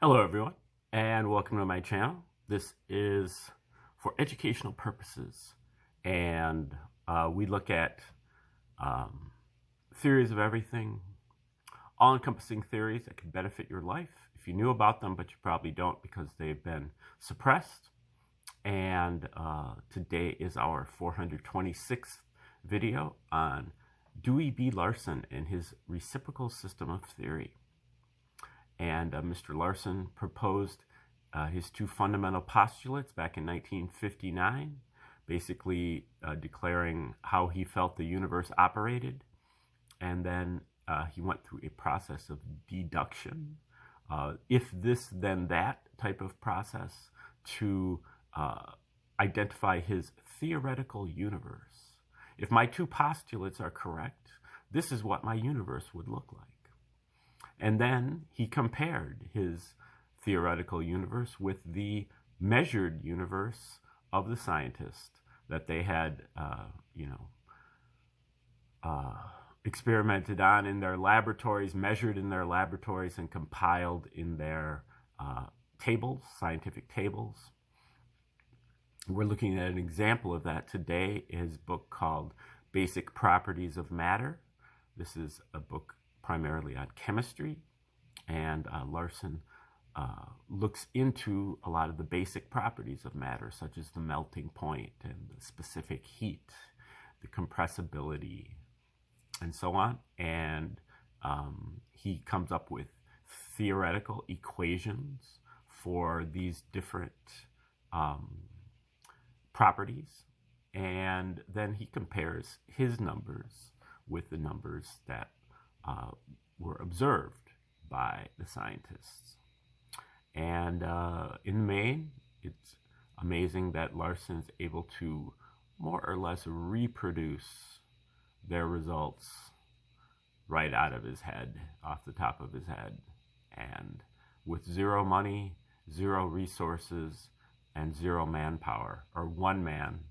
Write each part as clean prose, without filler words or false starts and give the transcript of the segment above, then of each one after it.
Hello everyone, and welcome to my channel. This is for educational purposes, and we look at theories of everything, all-encompassing theories that can benefit your life if you knew about them, but you probably don't because they've been suppressed. And today is our 426th video on Dewey B. Larson and his reciprocal system of theory. And Mr. Larson proposed his two fundamental postulates back in 1959, basically declaring how he felt the universe operated. And then he went through a process of deduction, if this, then that type of process, to identify his theoretical universe. If my two postulates are correct, this is what my universe would look like. And then he compared his theoretical universe with the measured universe of the scientists that they had, experimented on in their laboratories, measured in their laboratories, and compiled in their tables, scientific tables. We're looking at an example of that today in his book called Basic Properties of Matter. This is a book primarily on chemistry, and Larson looks into a lot of the basic properties of matter, such as the melting point and the specific heat, the compressibility, and so on. And he comes up with theoretical equations for these different properties, and then he compares his numbers with the numbers that were observed by the scientists. And in the main, it's amazing that Larson's able to more or less reproduce their results right out of his head, off the top of his head, and with zero money, zero resources, and zero manpower, or one man,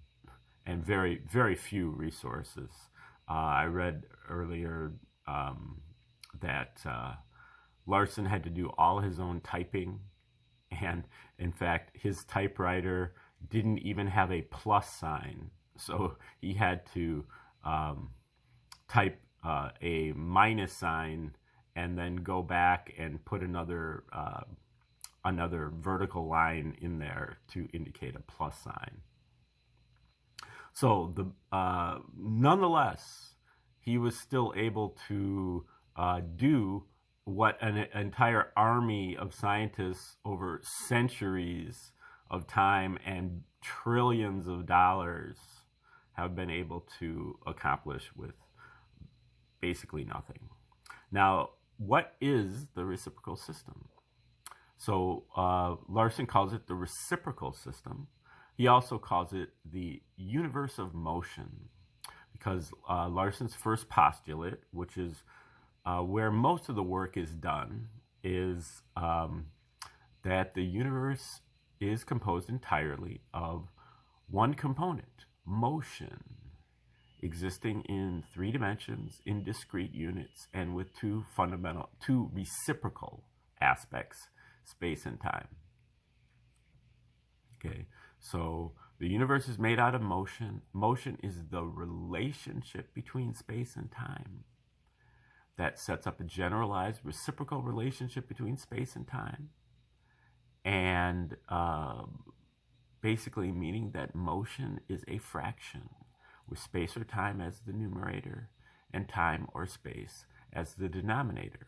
and very, very few resources. I read earlier that Larson had to do all his own typing, and in fact his typewriter didn't even have a plus sign, so he had to type a minus sign and then go back and put another vertical line in there to indicate a plus sign. So nonetheless, he was still able to do what an entire army of scientists over centuries of time and trillions of dollars have been able to accomplish with basically nothing. Now, what is the reciprocal system? So Larson calls it the reciprocal system. He also calls it the universe of motion, because Larson's first postulate, which is where most of the work is done, is that the universe is composed entirely of one component, motion, existing in 3 dimensions in discrete units and with two reciprocal aspects, space and time. Okay, so the universe is made out of motion. Motion is the relationship between space and time that sets up a generalized reciprocal relationship between space and time, and basically meaning that motion is a fraction, with space or time as the numerator and time or space as the denominator.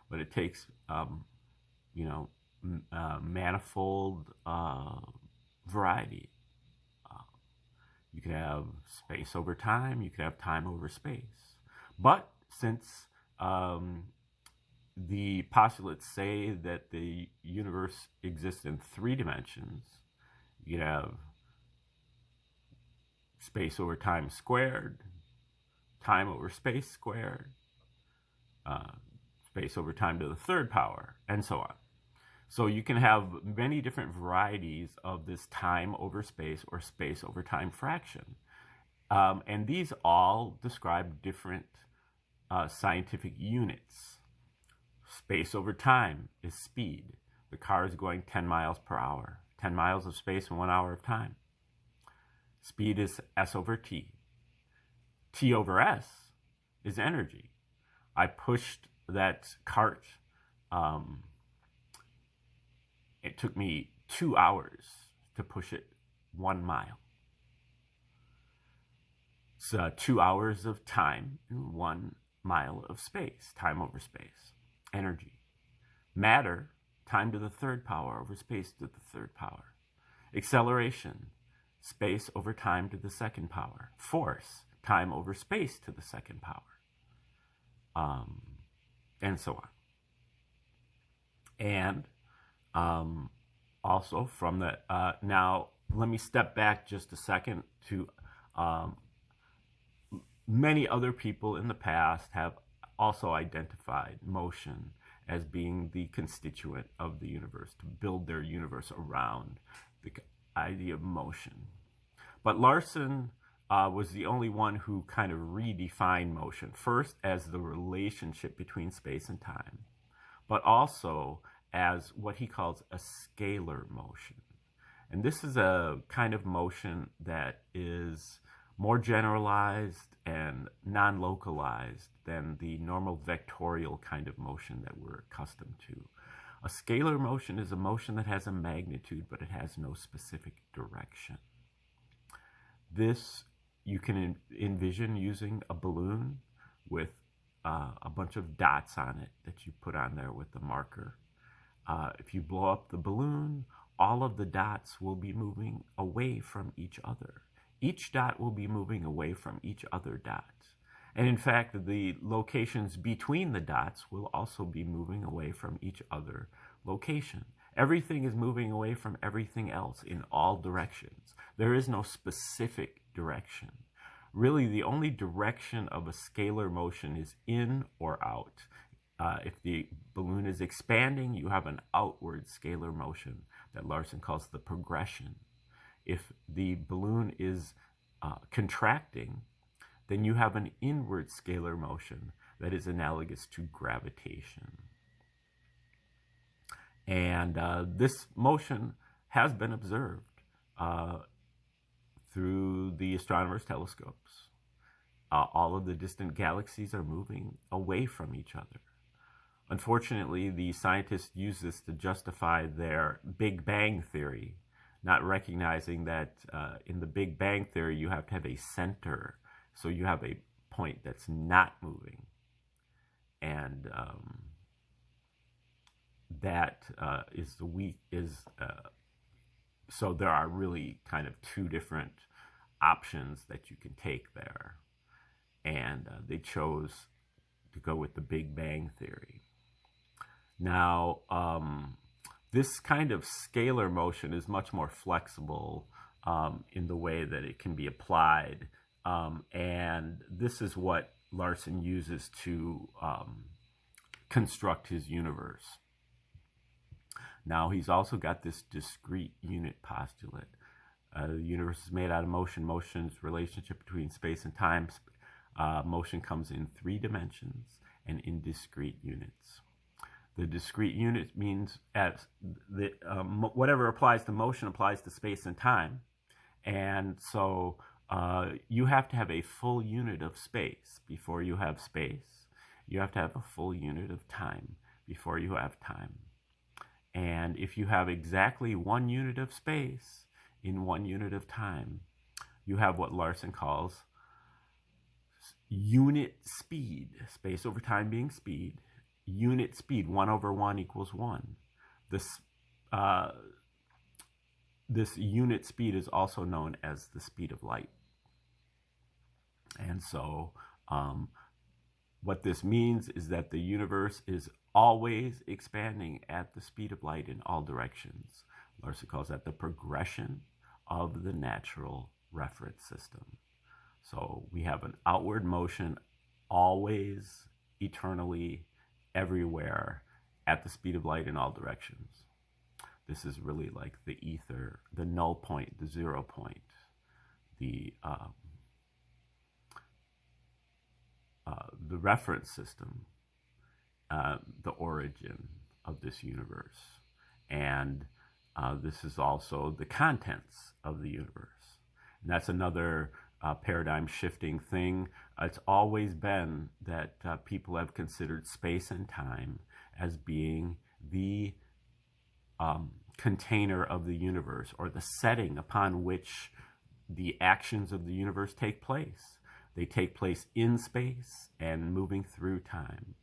But it takes manifold variety. You can have space over time, you can have time over space. But since the postulates say that the universe exists in 3 dimensions, you can have space over time squared, time over space squared, space over time to the 3rd power, and so on. So you can have many different varieties of this time over space or space over time fraction. And these all describe different scientific units. Space over time is speed. The car is going 10 miles per hour. 10 miles of space in 1 hour of time. Speed is S over T. T over S is energy. I pushed that cart. It took me 2 hours to push it 1 mile. It's 2 hours of time in 1 mile of space. Time over space. Energy. Matter, time to the third power over space to the third power. Acceleration, space over time to the second power. Force, time over space to the second power. And so on. And also from the, now let me step back just a second to, many other people in the past have also identified motion as being the constituent of the universe, to build their universe around the idea of motion. But Larson was the only one who kind of redefined motion, first as the relationship between space and time, but also as what he calls a scalar motion. And this is a kind of motion that is more generalized and non-localized than the normal vectorial kind of motion that we're accustomed to. A scalar motion is a motion that has a magnitude, but it has no specific direction. This you can envision using a balloon with a bunch of dots on it that you put on there with the marker. If you blow up the balloon, all of the dots will be moving away from each other. Each dot will be moving away from each other dot. And in fact, the locations between the dots will also be moving away from each other location. Everything is moving away from everything else in all directions. There is no specific direction. Really, the only direction of a scalar motion is in or out. If the balloon is expanding, you have an outward scalar motion that Larson calls the progression. If the balloon is contracting, then you have an inward scalar motion that is analogous to gravitation. And this motion has been observed through the astronomers' telescopes. All of the distant galaxies are moving away from each other. Unfortunately, the scientists use this to justify their Big Bang theory, not recognizing that in the Big Bang theory, you have to have a center. So you have a point that's not moving. And that is the weak is, so there are really kind of two different options that you can take there. And they chose to go with the Big Bang theory. Now, this kind of scalar motion is much more flexible in the way that it can be applied. And this is what Larson uses to construct his universe. Now, he's also got this discrete unit postulate. The universe is made out of motion. Motion's relationship between space and time. Motion comes in 3 dimensions and in discrete units. The discrete unit means as the, whatever applies to motion applies to space and time. And so you have to have a full unit of space before you have space. You have to have a full unit of time before you have time. And if you have exactly 1 unit of space in 1 unit of time, you have what Larson calls unit speed, space over time being speed. Unit speed, 1 over 1 equals 1. This unit speed is also known as the speed of light. And so what this means is that the universe is always expanding at the speed of light in all directions. Larson calls that the progression of the natural reference system. So we have an outward motion always, eternally, everywhere at the speed of light in all directions. This is really like the ether, the null point, the 0 point, the reference system, the origin of this universe. And this is also the contents of the universe. And that's another paradigm shifting thing. It's always been that people have considered space and time as being the container of the universe, or the setting upon which the actions of the universe take place. They take place in space and moving through time.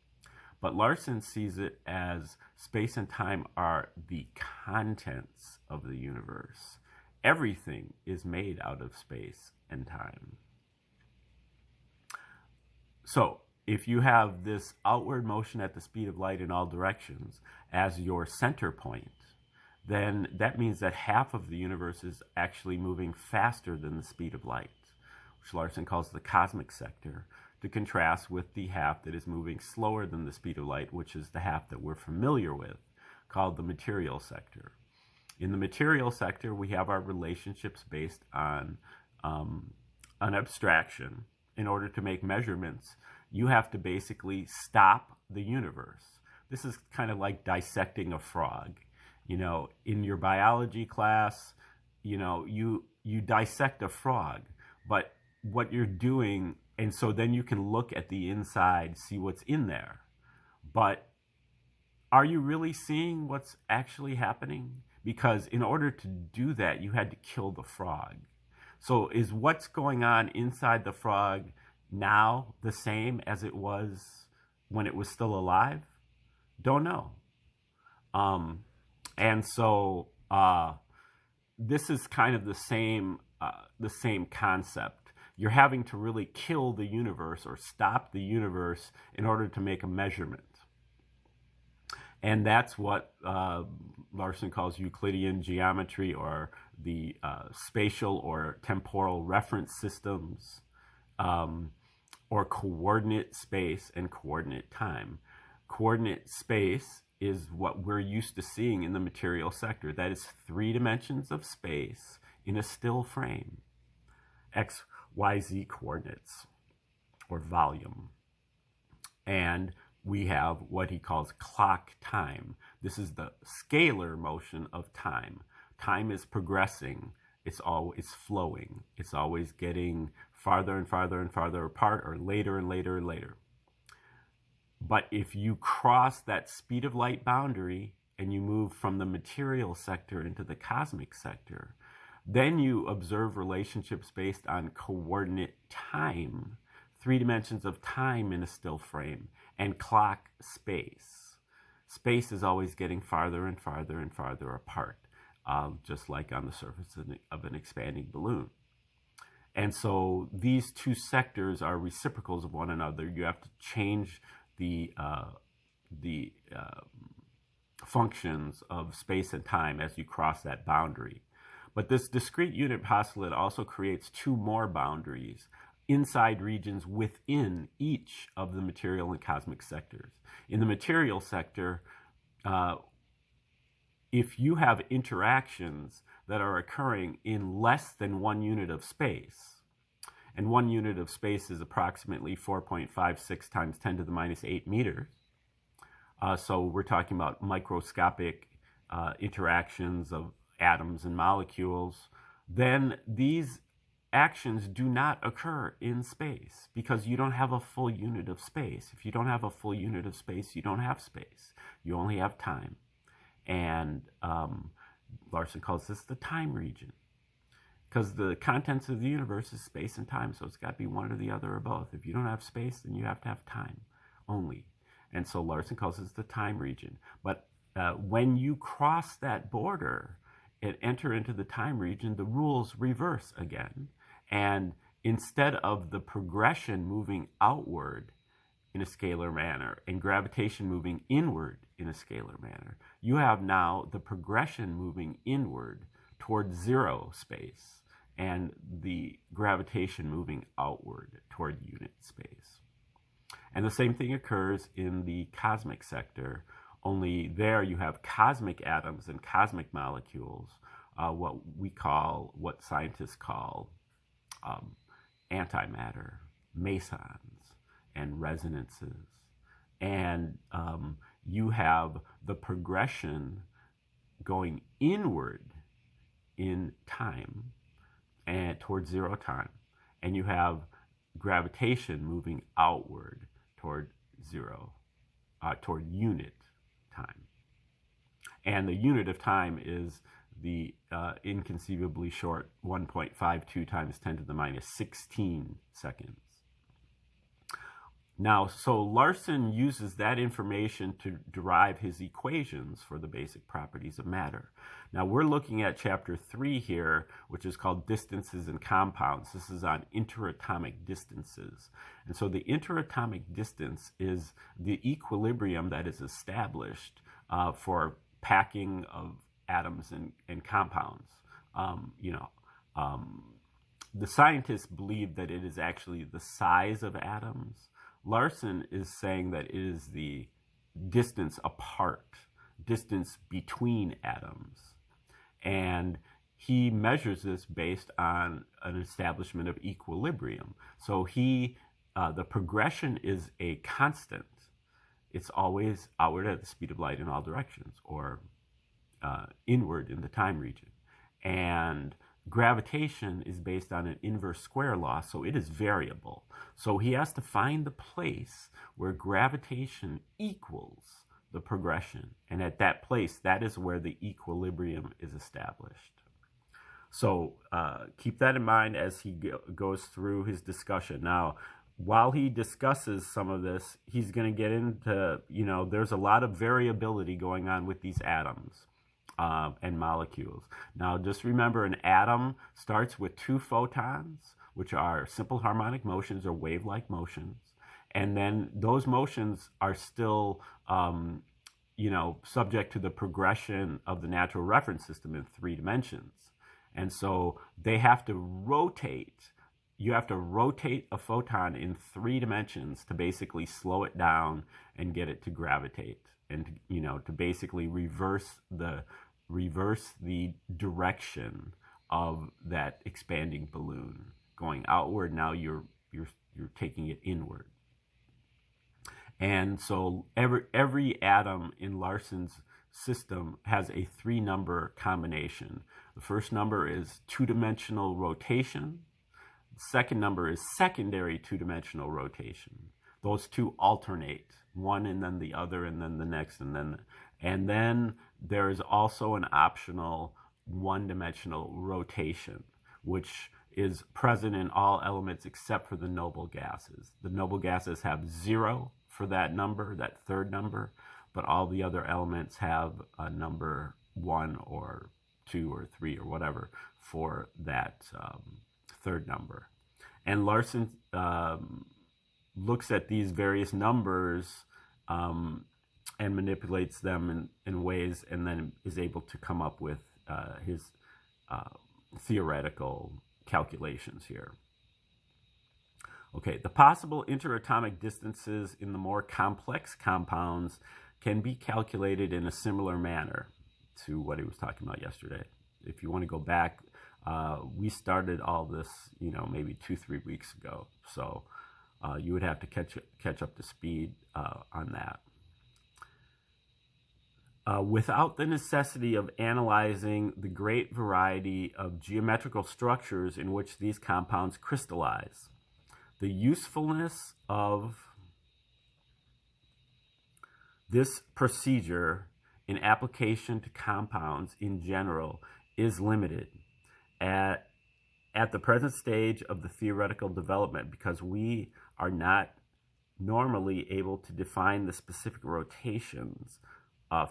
But Larson sees it as space and time are the contents of the universe. Everything is made out of space and time. So, if you have this outward motion at the speed of light in all directions as your center point, then that means that half of the universe is actually moving faster than the speed of light, which Larson calls the cosmic sector, to contrast with the half that is moving slower than the speed of light, which is the half that we're familiar with, called the material sector. In the material sector, we have our relationships based on an abstraction. In order to make measurements, you have to basically stop the universe. This is kind of like dissecting a frog. You know, in your biology class, you know, you dissect a frog, but what you're doing, and so then you can look at the inside, see what's in there. But are you really seeing what's actually happening? Because in order to do that, you had to kill the frog. So is what's going on inside the frog now the same as it was when it was still alive? Don't know. And so this is kind of the same concept. You're having to really kill the universe or stop the universe in order to make a measurement. And that's what Larson calls Euclidean geometry, or the spatial or temporal reference systems, or coordinate space and coordinate time. Coordinate space is what we're used to seeing in the material sector. That is 3 dimensions of space in a still frame. X, Y, Z coordinates, or volume. And we have what he calls clock time. This is the scalar motion of time. Time is progressing. It's flowing. It's always getting farther and farther and farther apart, or later and later and later. But if you cross that speed of light boundary and you move from the material sector into the cosmic sector, then you observe relationships based on coordinate time, 3 dimensions of time in a still frame, and clock space. Space is always getting farther and farther and farther apart, just like on the surface of an expanding balloon. And so these 2 sectors are reciprocals of one another. You have to change the functions of space and time as you cross that boundary. But this discrete unit postulate also creates 2 more boundaries, inside regions within each of the material and cosmic sectors. In the material sector, if you have interactions that are occurring in less than 1 unit of space, and 1 unit of space is approximately 4.56 times 10 to the minus 8 meters. So we're talking about microscopic interactions of atoms and molecules. Then these actions do not occur in space because you don't have a full unit of space. If you don't have a full unit of space, you don't have space. You only have time. And Larson calls this the time region, because the contents of the universe is space and time, so it's got to be one or the other or both. If you don't have space, then you have to have time only. And so Larson calls this the time region. But when you cross that border and enter into the time region, the rules reverse again. And instead of the progression moving outward in a scalar manner and gravitation moving inward in a scalar manner, you have now the progression moving inward toward 0 space, and the gravitation moving outward toward unit space. And the same thing occurs in the cosmic sector, only there you have cosmic atoms and cosmic molecules, what scientists call antimatter, mesons, and resonances. And you have the progression going inward in time and towards zero time, and you have gravitation moving outward toward zero, toward unit time. And the unit of time is the inconceivably short 1.52 times 10 to the minus 16 seconds. Now, so Larson uses that information to derive his equations for the basic properties of matter. Now, we're looking at chapter 3 here, which is called Distances in Compounds. This is on interatomic distances. And so the interatomic distance is the equilibrium that is established for packing of atoms and compounds. The scientists believe that it is actually the size of atoms. Larson is saying that it is the distance apart, distance between atoms. And he measures this based on an establishment of equilibrium. So the progression is a constant. It's always outward at the speed of light in all directions, or inward in the time region. And gravitation is based on an inverse square law, so it is variable. So he has to find the place where gravitation equals the progression. And at that place, that is where the equilibrium is established. So keep that in mind as he goes through his discussion. Now, while he discusses some of this, he's going to get into, there's a lot of variability going on with these atoms and molecules. Now, just remember, an atom starts with 2 photons, which are simple harmonic motions or wave-like motions. And then those motions are still, subject to the progression of the natural reference system in 3 dimensions. And so they have to rotate. You have to rotate a photon in 3 dimensions to basically slow it down and get it to gravitate, and to basically reverse the direction of that expanding balloon going outward. Now you're taking it inward. And so every atom in Larson's system has a 3-number combination. The first number is 2-dimensional rotation. The second number is secondary 2-dimensional rotation. Those two alternate, one and then the other and then the next, and then there is also an optional 1-dimensional rotation, which is present in all elements except for the noble gases. The noble gases have 0 for that number, that third number, but all the other elements have a number 1 or 2 or 3 or whatever for that third number. And Larson looks at these various numbers and manipulates them in ways, and then is able to come up with his theoretical calculations here. Okay, the possible interatomic distances in the more complex compounds can be calculated in a similar manner to what he was talking about yesterday. If you want to go back, we started all this, maybe 2-3 weeks ago. So you would have to catch up to speed on that. Without the necessity of analyzing the great variety of geometrical structures in which these compounds crystallize, the usefulness of this procedure in application to compounds in general is limited at the present stage of the theoretical development, because we are not normally able to define the specific rotations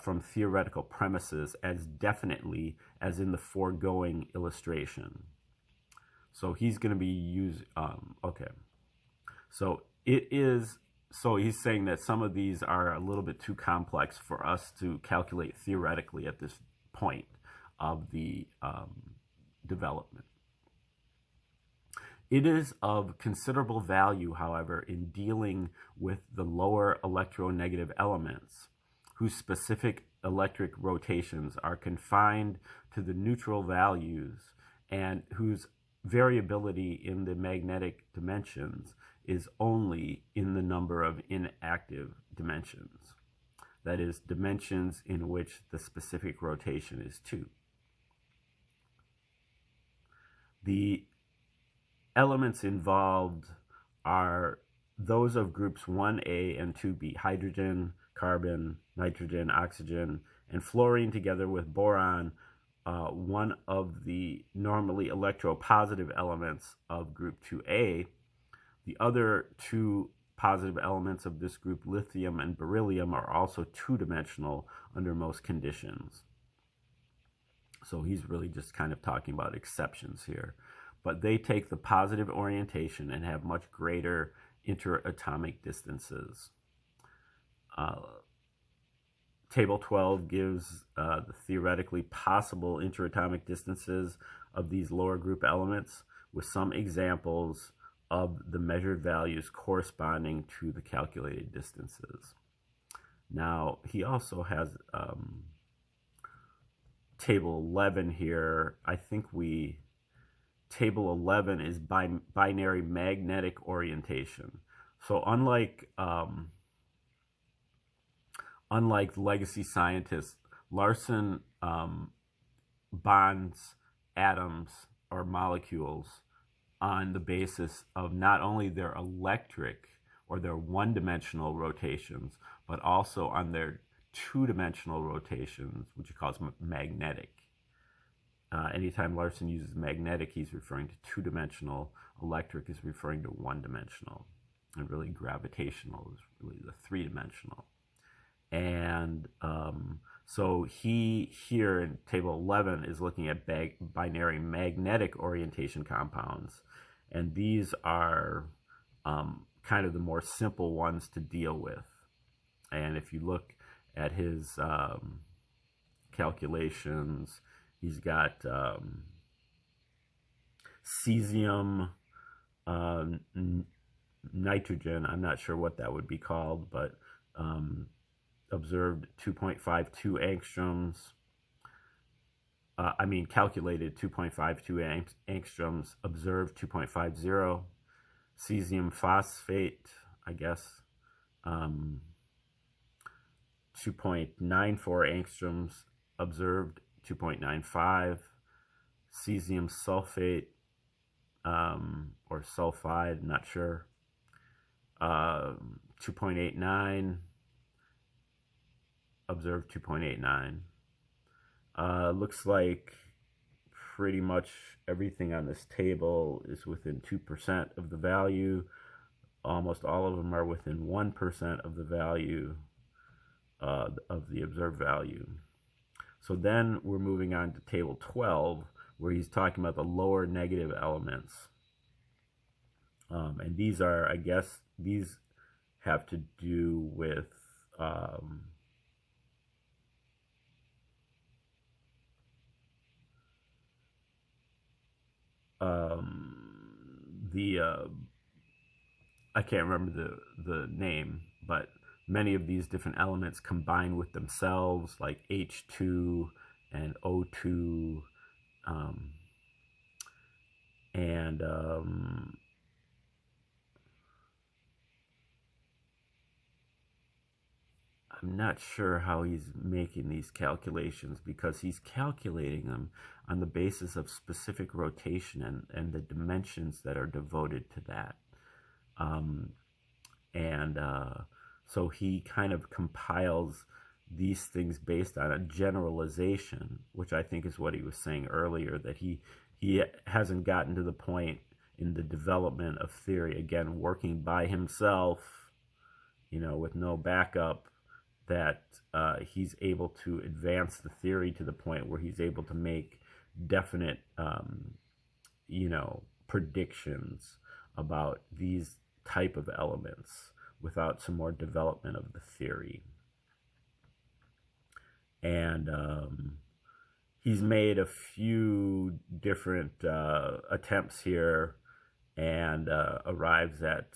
from theoretical premises as definitely as in the foregoing illustration. So he's going to be using, So he's saying that some of these are a little bit too complex for us to calculate theoretically at this point of the development. It is of considerable value, however, in dealing with the lower electronegative elements, whose specific electric rotations are confined to the neutral values and whose variability in the magnetic dimensions is only in the number of inactive dimensions. that is, dimensions in which the specific rotation is 2. The elements involved are those of groups 1A and 2B, hydrogen, carbon, nitrogen, oxygen, and fluorine together with boron, one of the normally electropositive elements of group 2A. The other 2 positive elements of this group, lithium and beryllium, are also 2-dimensional under most conditions. So he's really just kind of talking about exceptions here. But they take the positive orientation and have much greater interatomic distances. Table 12 gives the theoretically possible interatomic distances of these lower group elements with some examples of the measured values corresponding to the calculated distances. Now, he also has table 11 here. I think table 11 is binary magnetic orientation. So unlike legacy scientists, Larson bonds atoms or molecules on the basis of not only their electric or their one-dimensional rotations, but also on their two-dimensional rotations, which he calls magnetic. Anytime Larson uses magnetic, he's referring to two-dimensional. Electric is referring to one-dimensional. And really gravitational is really the three-dimensional. And so he, here in table 11, is looking at binary magnetic orientation compounds. And these are kind of the more simple ones to deal with. And if you look at his calculations, he's got cesium, nitrogen, I'm not sure what that would be called, but observed 2.52 angstroms. Calculated 2.52 angstroms, observed 2.50. Cesium phosphate, I guess, 2.94 angstroms, observed 2.95. Cesium sulfate, or sulfide, not sure, 2.89, observed 2.89. Looks like pretty much everything on this table is within 2% of the value. Almost all of them are within 1% of the value of the observed value. So then we're moving on to table 12, where he's talking about the lower negative elements. And these are, I guess, these have to do with I can't remember the name, but many of these different elements combine with themselves, like H2 and O2, and I'm not sure how he's making these calculations, because he's calculating them on the basis of specific rotation and the dimensions that are devoted to that. So he kind of compiles these things based on a generalization, which I think is what he was saying earlier, that he hasn't gotten to the point in the development of theory, again, working by himself, with no backup, that he's able to advance the theory to the point where he's able to make definite, predictions about these type of elements without some more development of the theory. And he's made a few different attempts here, and arrives at,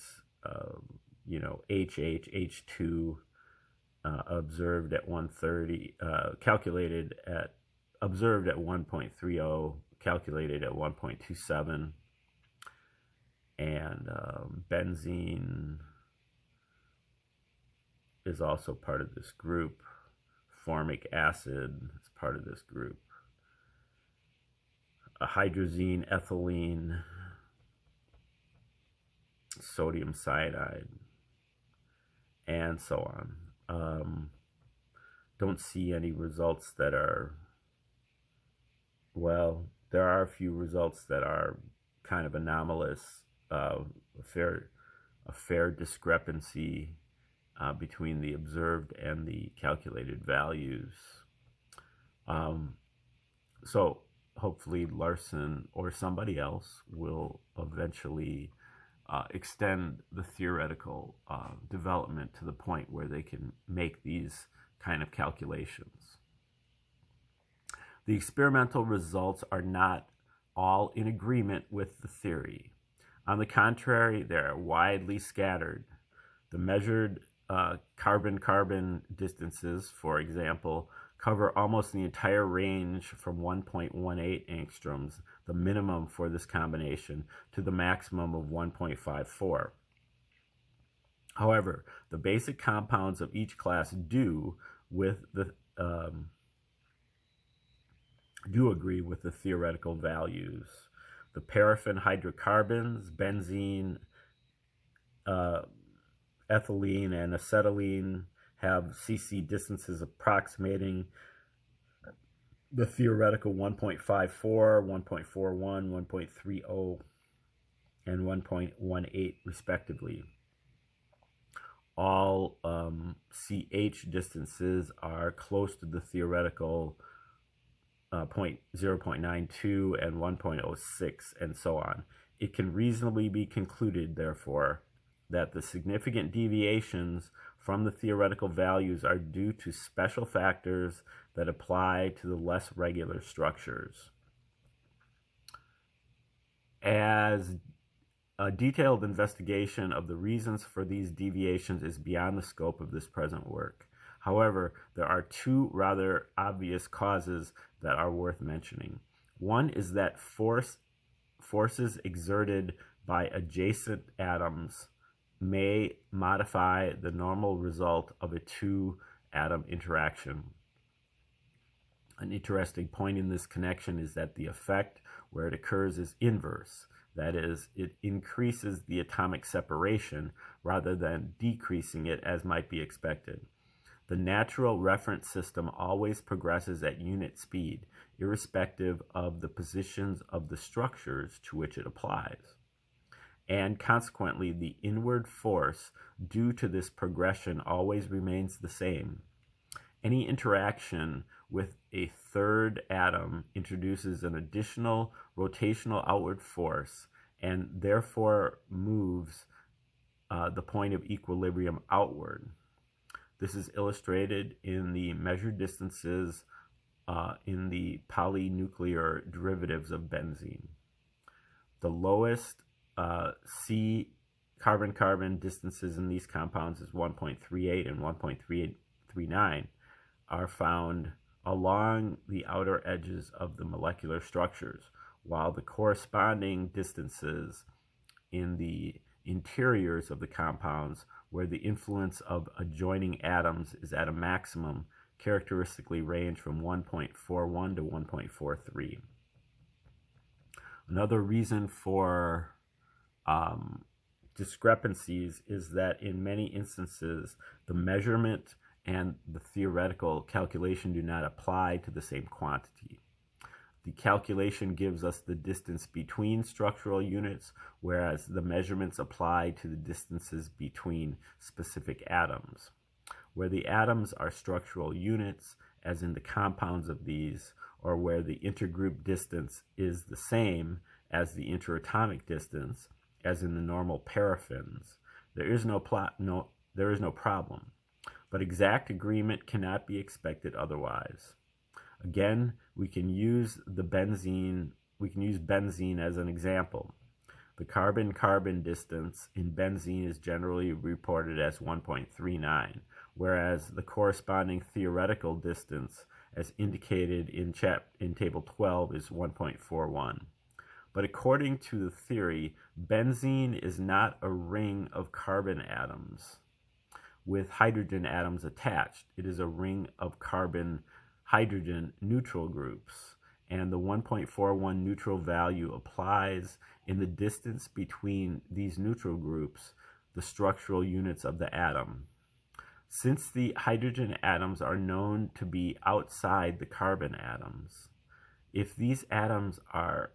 H2, observed at 130, observed at 1.30, calculated at 1.27, and benzene is also part of this group. Formic acid is part of this group. Hydrazine, ethylene, sodium cyanide, and so on. Don't see any results that are, well, there are a few results that are kind of anomalous. A fair discrepancy between the observed and the calculated values. So hopefully Larson or somebody else will eventually extend the theoretical development to the point where they can make these kind of calculations. The experimental results are not all in agreement with the theory. On the contrary, they are widely scattered. The measured carbon-carbon distances, for example, cover almost the entire range from 1.18 angstroms, the minimum for this combination, to the maximum of 1.54. However, the basic compounds of each class do agree with the theoretical values. The paraffin hydrocarbons, benzene, ethylene, and acetylene have CC distances approximating the theoretical 1.54, 1.41, 1.30, and 1.18 respectively. All CH distances are close to the theoretical 0.92 and 1.06, and so on. It can reasonably be concluded, therefore, that the significant deviations from the theoretical values are due to special factors that apply to the less regular structures. As a detailed investigation of the reasons for these deviations is beyond the scope of this present work. However, there are two rather obvious causes that are worth mentioning. One is that forces exerted by adjacent atoms may modify the normal result of a two-atom interaction. An interesting point in this connection is that the effect where it occurs is inverse. That is, it increases the atomic separation rather than decreasing it as might be expected. The natural reference system always progresses at unit speed, irrespective of the positions of the structures to which it applies. And consequently, the inward force due to this progression always remains the same. Any interaction with a third atom introduces an additional rotational outward force and therefore moves the point of equilibrium outward. This is illustrated in the measured distances in the polynuclear derivatives of benzene. The lowest C carbon-carbon distances in these compounds is 1.38 and 1.339 are found along the outer edges of the molecular structures, while the corresponding distances in the interiors of the compounds, where the influence of adjoining atoms is at a maximum, characteristically range from 1.41 to 1.43. Another reason for discrepancies is that in many instances, the measurement and the theoretical calculation do not apply to the same quantity. The calculation gives us the distance between structural units, whereas the measurements apply to the distances between specific atoms. Where the atoms are structural units, as in the compounds of these, or where the intergroup distance is the same as the interatomic distance, as in the normal paraffins, there is no problem. But exact agreement cannot be expected otherwise. Again, we can use benzene as an example. The carbon-carbon distance in benzene is generally reported as 1.39, whereas the corresponding theoretical distance, as indicated in table 12, is 1.41. But according to the theory, benzene is not a ring of carbon atoms. with hydrogen atoms attached. It is a ring of carbon-hydrogen neutral groups, and the 1.41 neutral value applies in the distance between these neutral groups, the structural units of the atom. Since the hydrogen atoms are known to be outside the carbon atoms, if these atoms are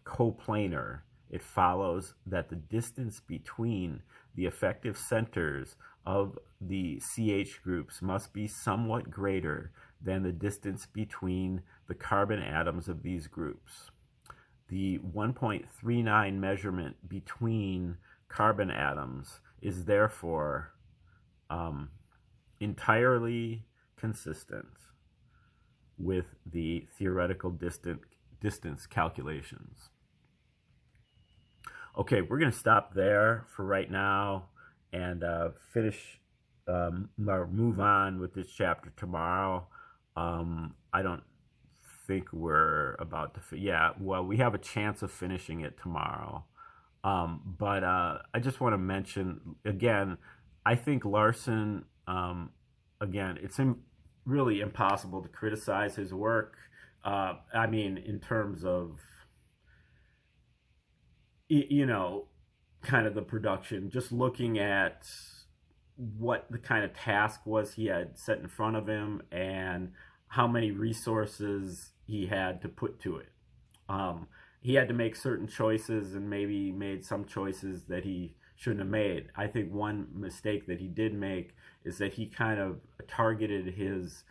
coplanar, it follows that the distance between the effective centers of the CH groups must be somewhat greater than the distance between the carbon atoms of these groups. The 1.39 measurement between carbon atoms is therefore entirely consistent with the theoretical distance calculations. Okay, we're going to stop there for right now and finish or move on with this chapter tomorrow. I don't think we're about to, we have a chance of finishing it tomorrow. But I just want to mention, again, I think Larson, again, it's really impossible to criticize his work. I mean, in terms of, you know, kind of the production, just looking at what the kind of task was he had set in front of him and how many resources he had to put to it. He had to make certain choices and maybe made some choices that he shouldn't have made. I think one mistake that he did make is that he kind of targeted his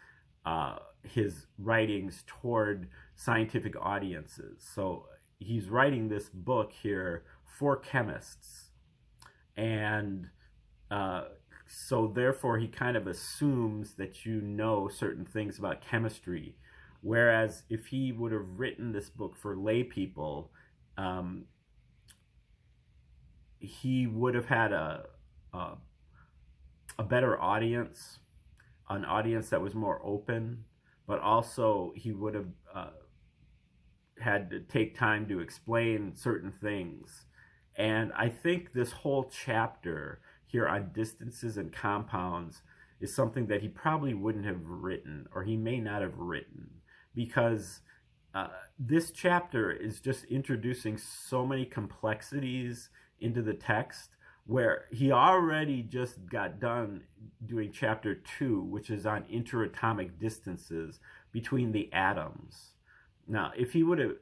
writings toward scientific audiences. So he's writing this book here for chemists, and so therefore he kind of assumes that you know certain things about chemistry, whereas if he would have written this book for lay people, he would have had a better audience, an audience that was more open, but also he would have had to take time to explain certain things. And I think this whole chapter here on distances and compounds is something that he probably wouldn't have written, or he may not have written, because this chapter is just introducing so many complexities into the text, where he already just got done doing chapter 2, which is on interatomic distances between the atoms. Now, if he would have,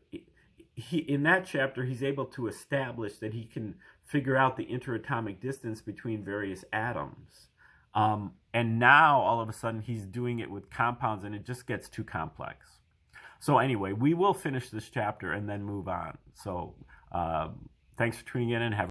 in that chapter, he's able to establish that he can figure out the interatomic distance between various atoms. And now, all of a sudden, he's doing it with compounds, and it just gets too complex. So anyway, we will finish this chapter and then move on. So thanks for tuning in, and have